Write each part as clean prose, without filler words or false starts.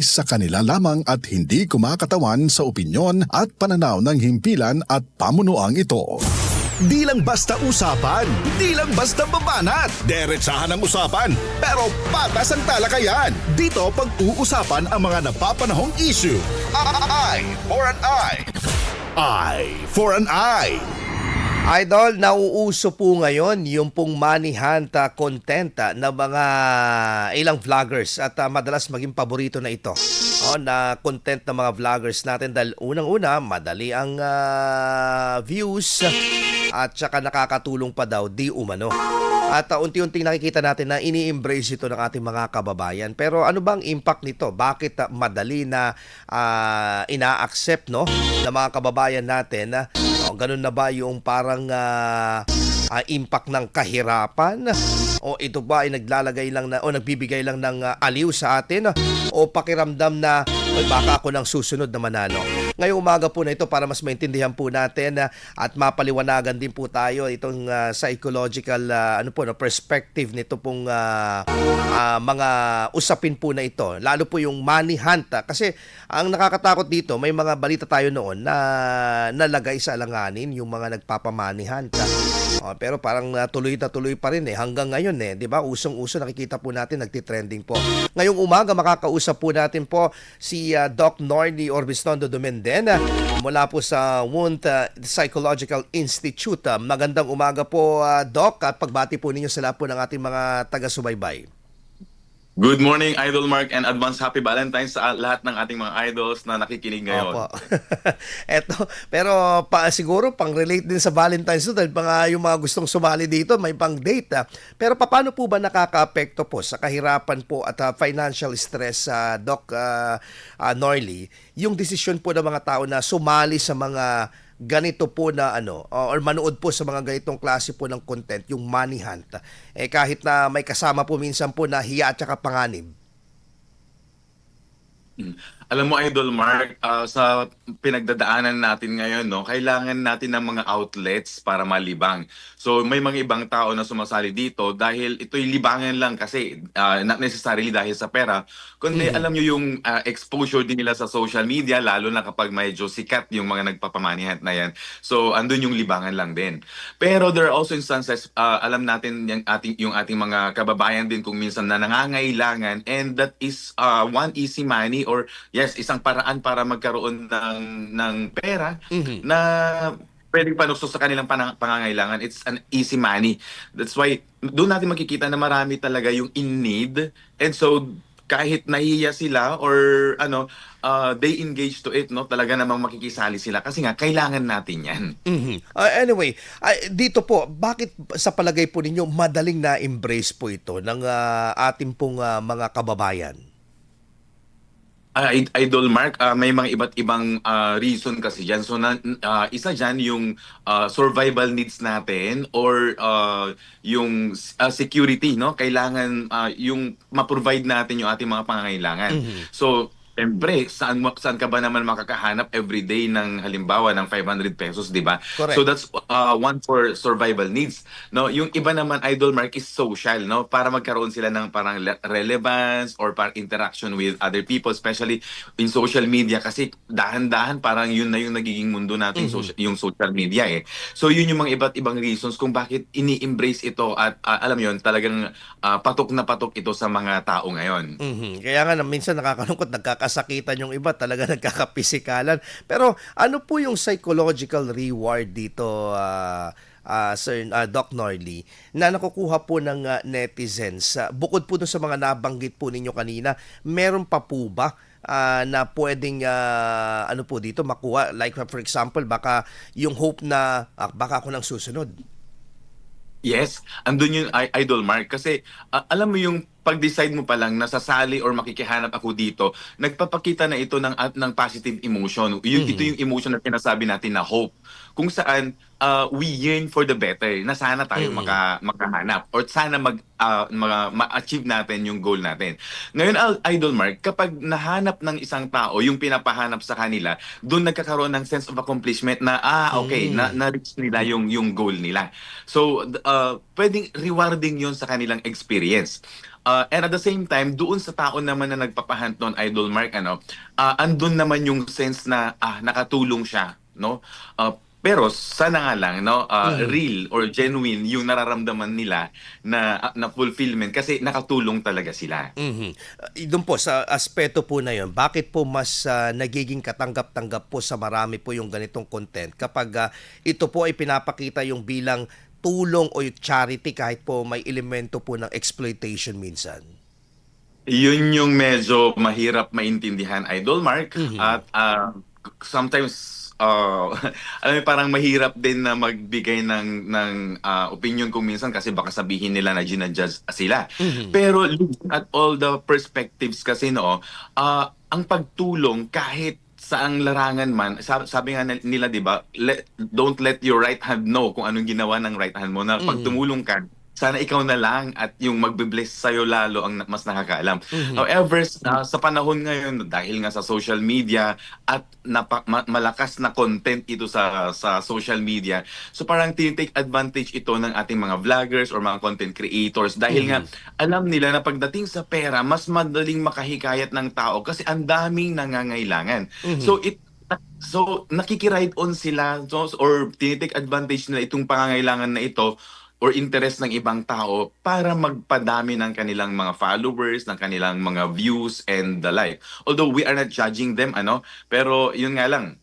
sa kanila lamang at hindi kumakatawan sa opinyon at pananaw ng himpilan at pamunuang ito. Di lang basta usapan, di lang basta babanat. Diretsahan ang usapan, pero patas ang talakayan. Dito pag-uusapan ang mga napapanahong issue. Eye for an eye. Eye for an eye. Idol, nauuso po ngayon yung pong money hunt content ng mga ilang vloggers at madalas maging paborito na ito na content ng mga vloggers natin dahil unang-una, madali ang views at saka nakakatulong pa daw di umano. At unti-unting nakikita natin na ini-embrace ito ng ating mga kababayan. Pero ano bang impact nito? Bakit madali na ina-accept ng mga kababayan natin? Ganun na ba yung parang impact ng kahirapan? O ito ba ay naglalagay lang na o nagbibigay lang ng aliw sa atin? O pakiramdam na baka ako ng susunod na manalo? Ngayong umaga po na ito para mas maintindihan po natin at mapaliwanagan din po tayo itong psychological perspective nito pong mga usapin po na ito. Lalo po yung money hunt. Kasi ang nakakatakot dito, may mga balita tayo noon na nalagay sa alanganin yung mga nagpapa-money hunt. Pero parang tuloy na tuloy pa rin hanggang ngayon 'di ba? Usong-uso nakikita po natin nagti-trending po. Ngayong umaga makakausap po natin po si Doc Norly Orbisnondo Dumenden mula po sa Wundt Psychological Institute. Magandang umaga po Doc at pagbati po ninyo sa lahat po ng ating mga taga-subaybay. Good morning, Idol Mark, and advance happy Valentine's sa lahat ng ating mga idols na nakikinig ngayon. Opo. Pero siguro pang-relate din sa Valentine's dahil yung mga gustong sumali dito may pang-date. Pero paano po ba nakaka-apekto po sa kahirapan po at financial stress, Doc Norly, yung desisyon po ng mga tao na sumali sa mga ganito po na or manood po sa mga ganitong klase po ng content, yung money hunt, kahit na may kasama po minsan po na hiya at saka panganib? Alam mo, Idol Mark, sa pinagdadaanan natin ngayon, kailangan natin ng mga outlets para malibang. So may mga ibang tao na sumasali dito dahil ito'y libangan lang kasi not necessarily dahil sa pera, kundi alam nyo yung exposure din nila sa social media, lalo na kapag medyo sikat yung mga nagpapamanihan na yan. So andun yung libangan lang din. Pero there are also instances, alam natin yung ating mga kababayan din kung minsan na nangangailangan, and that is one easy money or yes, isang paraan para magkaroon ng pera na pwedeng panukso sa kanilang pangangailangan. It's an easy money. That's why doon natin makikita na marami talaga yung in need. And so kahit nahihiya sila or they engage to it, talaga namang makikisali sila kasi nga kailangan natin yan. Anyway, dito po, bakit sa palagay po ninyo madaling na-embrace po ito ng ating pong mga kababayan? Idol Mark, may mga iba't ibang reason kasi dyan. So isa dyan yung survival needs natin or yung security, kailangan yung ma-provide natin yung ating mga pangangailangan. So siyempre, saan ka ba naman makakahanap everyday ng halimbawa ng 500 pesos, di ba? Correct. So that's one for survival needs. Yung iba naman, Idol Mark, is social, para magkaroon sila ng parang relevance or parang interaction with other people, especially in social media kasi dahan-dahan parang yun na yung nagiging mundo natin, yung social media So yun yung mga iba't ibang reasons kung bakit ini-embrace ito at alam yun, talagang patok na patok ito sa mga tao ngayon. Kaya nga minsan nakakalungkot, nagkakasakitan yung iba, talaga nagkakapisikalan. Pero ano po yung psychological reward dito, Sir Doc Norly, na nakukuha po ng netizens? Bukod po dun sa mga nabanggit po ninyo kanina, meron pa po ba na pwedeng po dito makuha? Like for example, baka yung hope na baka ako nang susunod. Yes, andun yung Idol Mark kasi alam mo yung pag-decide mo pa lang na sasali or makikihanap ako dito, nagpapakita na ito ng positive emotion. Ito yung emotion na sinasabi natin na hope. Kung saan we yearn for the better, na sana tayo makahanap or sana ma-achieve natin yung goal natin. Ngayon, Idol Mark, kapag nahanap ng isang tao yung pinapahanap sa kanila, doon nagkakaroon ng sense of accomplishment na okay, na-reach nila yung goal nila. So, pwedeng rewarding yun sa kanilang experience. And at the same time, doon sa tao naman na nagpapahunt nun, Idol Mark, andun naman yung sense na nakatulong siya, no? Pero sana nga lang, no, real or genuine yung nararamdaman nila na fulfillment kasi nakatulong talaga sila. Doon po sa aspeto po na yon, bakit po mas nagiging katanggap-tanggap po sa marami po yung ganitong content kapag ito po ay pinapakita yung bilang tulong o yung charity kahit po may elemento po ng exploitation minsan? Yun yung medyo mahirap maintindihan, Idol Mark. At sometimes, alam mo, parang mahirap din na magbigay ng opinion kung minsan kasi baka sabihin nila na ginajudge sila. Pero looking at all the perspectives kasi, no, ang pagtulong kahit saang larangan man, sabi nga nila, di ba, don't let your right hand know kung anong ginawa ng right hand mo, na pag tumulong ka, sana ikaw na lang at yung magbe-bless sa'yo lalo ang mas nakakaalam. However, sa panahon ngayon, dahil nga sa social media at malakas na content ito sa social media, so parang tinitake advantage ito ng ating mga vloggers or mga content creators dahil nga alam nila na pagdating sa pera, mas madaling makahikayat ng tao kasi ang daming nangangailangan. So nakikiride on sila, or tinitake advantage nila itong pangangailangan na ito or interest ng ibang tao para magpadami ng kanilang mga followers, ng kanilang mga views and the like. Although we are not judging them, pero yun nga lang,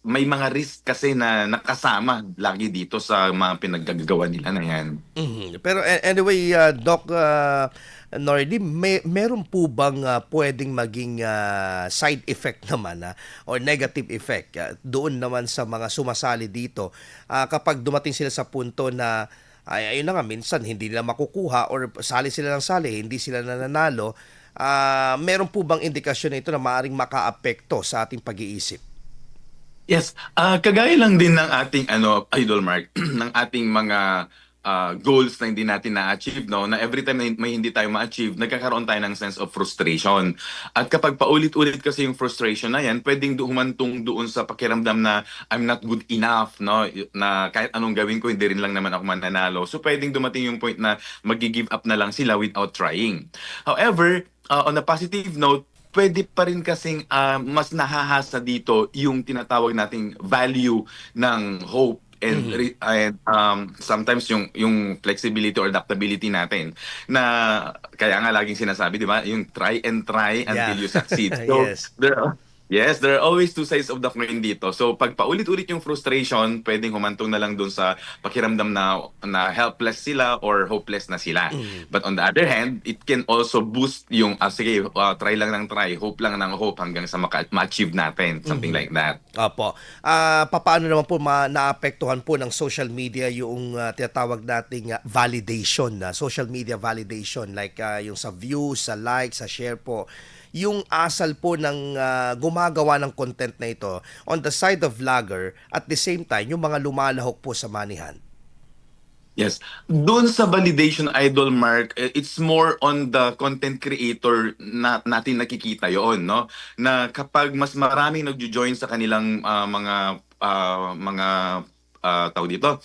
may mga risk kasi na nakasama lagi dito sa mga pinaggagawa nila na yan. Pero anyway, Doc Norly, meron po bang pwedeng maging side effect naman or negative effect doon naman sa mga sumasali dito kapag dumating sila sa punto na ayun na nga, minsan hindi nila makukuha or sali sila ng sali, hindi sila nananalo, meron po bang indikasyon na ito na maaaring makaapekto sa ating pag-iisip? Yes, kagaya lang din ng ating Idol Mark, ng ating mga goals na hindi natin na-achieve, no? Na every time na may hindi tayo ma-achieve, nagkakaroon tayo ng sense of frustration. At kapag paulit-ulit kasi yung frustration na yan, pwedeng humantong doon sa pakiramdam na I'm not good enough, no? Na kahit anong gawin ko, hindi rin lang naman ako mananalo. So pwedeng dumating yung point na mag-give up na lang sila without trying. However, on a positive note, pwede pa rin kasing mas nahahasa dito yung tinatawag nating value ng hope and sometimes yung flexibility or adaptability natin na kaya nga laging sinasabi, di ba, yung try and try until you succeed. So there are always two sides of the coin dito. So pag paulit-ulit yung frustration, pwedeng humantong na lang dun sa pakiramdam na helpless sila or hopeless na sila. But on the other hand, it can also boost yung sige, try lang ng try, hope lang ng hope hanggang sa ma-achieve natin, something like that. Opo. Paano naman po naapektuhan po ng social media yung tinatawag nating validation, social media validation, like yung sa views, sa likes, sa share po, yung asal po ng gumagawa ng content na ito on the side of vlogger, at the same time yung mga lumalahok po sa manihan? Yes. Doon sa validation, Idol Mark, it's more on the content creator na natin nakikita yon, no? Na kapag mas maraming nagjo-join sa kanilang mga tawag dito,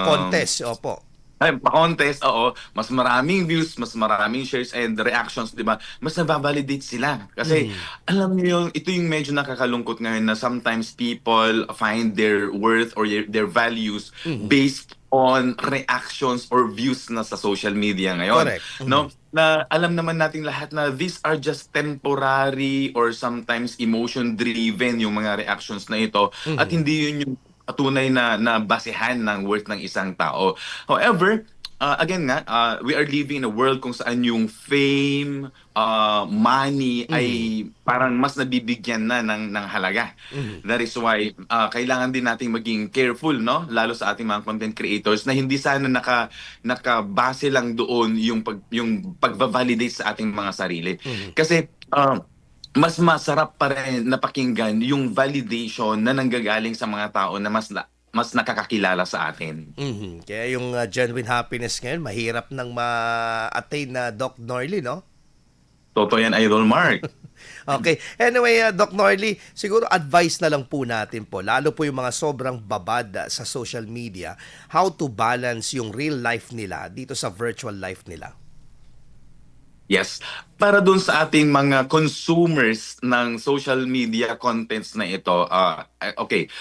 Contest, opo. pa-contest, oo, mas maraming views, mas maraming shares and reactions, di ba? Mas nababalidate sila. Kasi, alam niyo yung, ito yung medyo nakakalungkot ngayon na sometimes people find their worth or their values based on reactions or views na sa social media ngayon. Correct. No? Na alam naman nating lahat na these are just temporary or sometimes emotion-driven yung mga reactions na ito at hindi yun yung tunay na basehan ng worth ng isang tao. However, again nga, we are living in a world kung saan yung fame, money ay parang mas nabibigyan na ng halaga. That is why kailangan din nating maging careful, no? Lalo sa ating mga content creators na hindi sana nakabase lang doon yung pagva-validate sa ating mga sarili. Kasi mas masarap pa rin napakinggan yung validation na nanggagaling sa mga tao na mas nakakakilala sa atin. Kaya yung genuine happiness ngayon, mahirap nang ma-attain na Doc Norly, no? Totoo yan, Idol Mark. Okay. Anyway, Doc Norley, siguro advice na lang po natin po, lalo po yung mga sobrang babad sa social media, how to balance yung real life nila dito sa virtual life nila. Yes. Para dun sa ating mga consumers ng social media contents na ito, okay,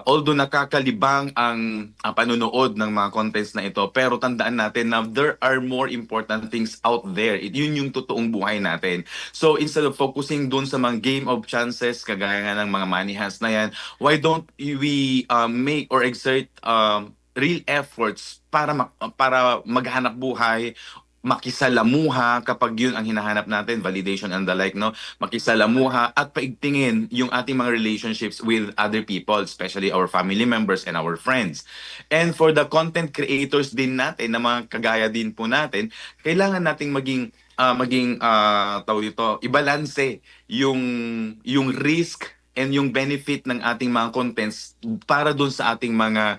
although nakakalibang ang panunood ng mga contents na ito, pero tandaan natin na there are more important things out there. Yun yung totoong buhay natin. So instead of focusing dun sa mga game of chances, kagaya nga ng mga money hands na yan, why don't we make or exert real efforts para maghanap buhay, makisalamuha kapag yun ang hinahanap natin, validation and the like, no? Makisalamuha at paigtingin yung ating mga relationships with other people, especially our family members and our friends. And for the content creators din natin, na mga kagaya din po natin, kailangan nating tawag dito, ibalanse yung risk and yung benefit ng ating mga contents para dun sa ating mga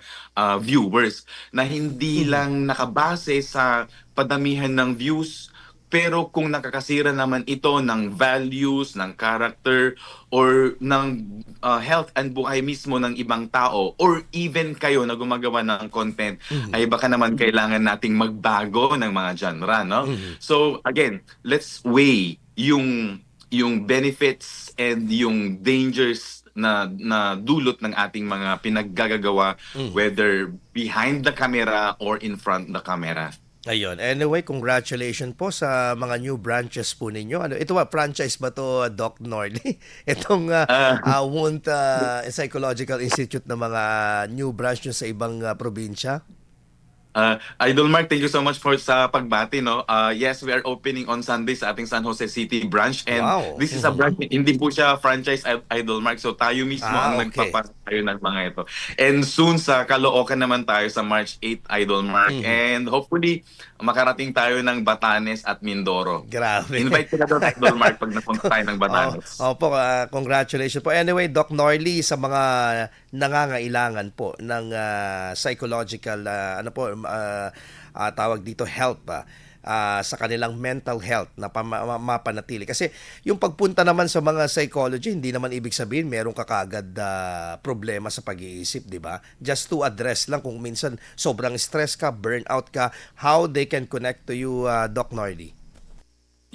viewers na hindi lang nakabase sa padamihan ng views, pero kung nakakasira naman ito ng values, ng character, or ng health and buhay mismo ng ibang tao, or even kayo na gumagawa ng content, ay baka naman kailangan nating magbago ng mga genre, no? So again, let's weigh yung benefits and yung dangers na dulot ng ating mga pinaggagawa, whether behind the camera or in front the camera. Ayun. Anyway, congratulations po sa mga new branches po ninyo. Ano, ito ba, franchise ba to, Doc Norley? Itong Wundt Psychological Institute ng mga new branch nyo sa ibang probinsya? Idol Mark, thank you so much for sa pagbati, no. Yes, we are opening on Sunday sa ating San Jose City branch, and Wow. this is a branch, hindi po siya franchise, Idol Mark. So tayo mismo ang Okay. nagpapasayo ng mga ito. And soon sa Caloocan naman tayo sa March 8, Idol Mark. And hopefully makarating tayo ng Batanes at Mindoro. Grabe. Invite ko na doon, Idol Mark, pag napunta tayo ng Batanes. Opo, congratulations po. Anyway, Doc Norley, sa mga nangangailangan po ng psychological, tawag dito, help sa kanilang mental health na mapanatili. Kasi yung pagpunta naman sa mga psychology, hindi naman ibig sabihin meron ka kagad problema sa pag-iisip, di ba? Just to address lang kung minsan sobrang stress ka, burnout ka, how they can connect to you, Doc Norley.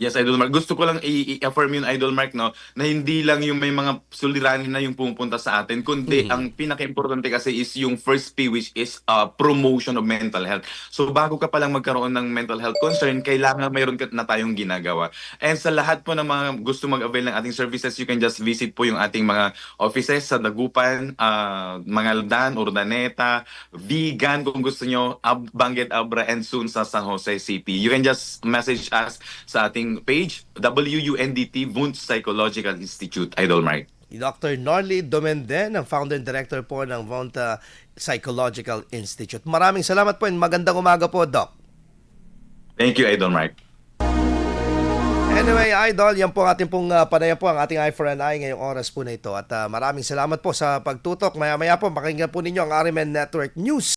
Yes, Idol Mark. Gusto ko lang i-affirm yun, Idol Mark, no, na hindi lang yung may mga suliranin na yung pumupunta sa atin, kundi ang pinaka-importante kasi is yung first P, which is promotion of mental health. So bago ka palang magkaroon ng mental health concern, kailangan mayroon ka na tayong ginagawa. And sa lahat po ng mga gusto mag-avail ng ating services, you can just visit po yung ating mga offices sa Dagupan, Mangaldan, Urdaneta, Vigan, kung gusto nyo, Benguet, Abra, and soon sa San Jose City. You can just message us sa ating page, WUNDT, Wundt Psychological Institute, Idol Mark. Dr. Norley Domenden, ang founder and director po ng Wundt Psychological Institute. Maraming salamat po and magandang umaga po, Doc. Thank you, Idol Mark. Anyway, Idol, yan po ang ating pong panayam po, ang ating Eye for an Eye ngayong oras po na ito. At maraming salamat po sa pagtutok. Maya-maya po, pakinggan po ninyo ang RMN Network News.